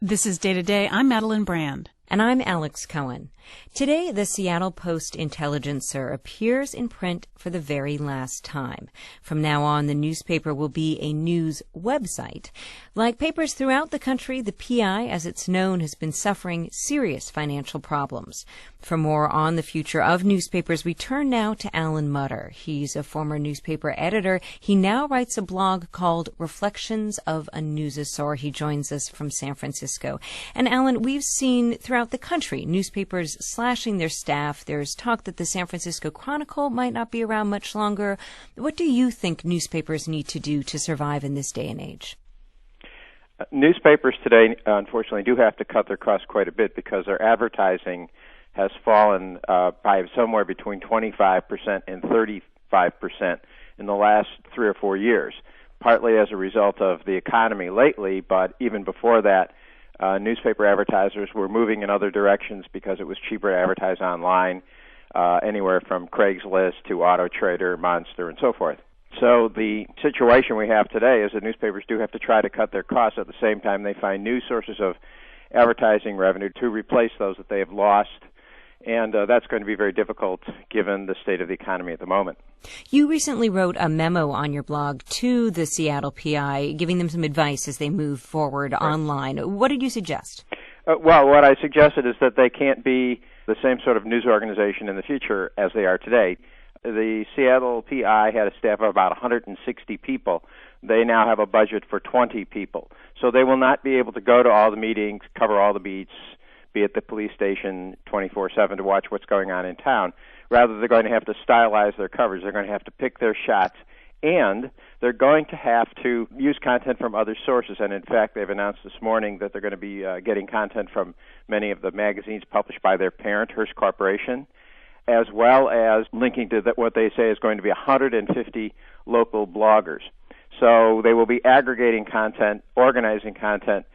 This is Day to Day. I'm Madeline Brand. And I'm Alex Cohen. Today, the Seattle Post-Intelligencer appears in print for the very last time. From now on, the newspaper will be a news website. Like papers throughout the country, the PI, as it's known, has been suffering serious financial problems. For more on the future of newspapers, we turn now to Alan Mutter. He's a former newspaper editor. He now writes a blog called Reflections of a Newsosaur. He joins us from San Francisco. And Alan, we've seen throughout the country newspapers slashing their staff. There's talk that the San Francisco Chronicle might not be around much longer. What do you think newspapers need to do to survive in this day and age? Newspapers today, unfortunately, do have to cut their costs quite a bit because their advertising has fallen by somewhere between 25% and 35% in the last 3 or 4 years, partly as a result of the economy lately, but even before that, newspaper advertisers were moving in other directions because it was cheaper to advertise online, anywhere from Craigslist to Auto Trader, Monster, and so forth. So the situation we have today is that newspapers do have to try to cut their costs. At the same time, they find new sources of advertising revenue to replace those that they have lost. And that's going to be very difficult given the state of the economy at the moment. You recently wrote a memo on your blog to the Seattle PI, giving them some advice as they move forward online. What did you suggest? Well, what I suggested is that they can't be the same sort of news organization in the future as they are today. The Seattle PI had a staff of about 160 people. They now have a budget for 20 people. So they will not be able to go to all the meetings, cover all the beats, be at the police station 24/7 to watch what's going on in town. Rather, they're going to have to stylize their coverage. They're going to have to pick their shots, and they're going to have to use content from other sources. And in fact, they've announced this morning that they're going to be getting content from many of the magazines published by their parent, Hearst Corporation, as well as linking to what they say is going to be 150 local bloggers. So they will be aggregating content, organizing content,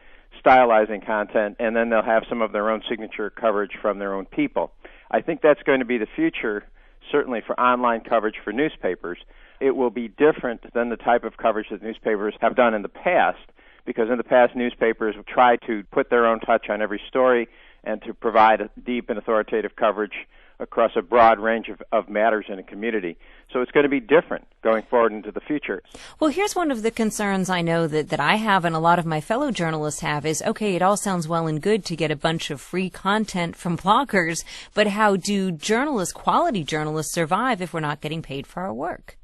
stylizing content, and then they'll have some of their own signature coverage from their own people. I think that's going to be the future, certainly for online coverage for newspapers. It will be different than the type of coverage that newspapers have done in the past, because in the past newspapers have tried to put their own touch on every story and to provide a deep and authoritative coverage across a broad range of matters in a community. So it's going to be different going forward into the future. Well, here's one of the concerns I know that I have and a lot of my fellow journalists have is, okay, it all sounds well and good to get a bunch of free content from bloggers, but how do journalists, quality journalists, survive if we're not getting paid for our work?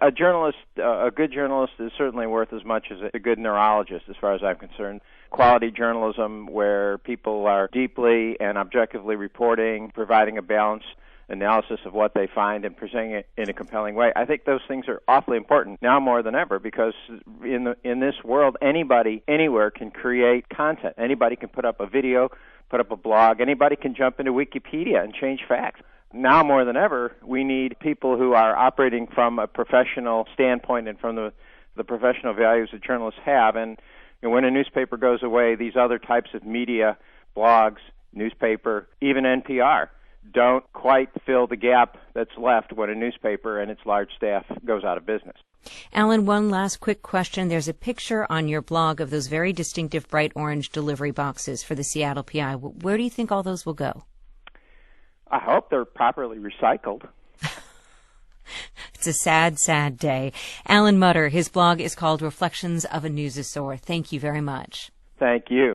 A good journalist is certainly worth as much as a good neurologist, as far as I'm concerned. Quality journalism where people are deeply and objectively reporting, providing a balanced analysis of what they find and presenting it in a compelling way. I think those things are awfully important now more than ever because in this world, anybody, anywhere can create content. Anybody can put up a video, put up a blog. Anybody can jump into Wikipedia and change facts. Now more than ever, we need people who are operating from a professional standpoint and from the professional values that journalists have. And when a newspaper goes away, these other types of media, blogs, newspaper, even NPR, don't quite fill the gap that's left when a newspaper and its large staff goes out of business. Alan, one last quick question. There's a picture on your blog of those very distinctive bright orange delivery boxes for the Seattle PI. Where do you think all those will go? I hope they're properly recycled. It's a sad, sad day. Alan Mutter, his blog is called Reflections of a Newsosaur. Thank you very much. Thank you.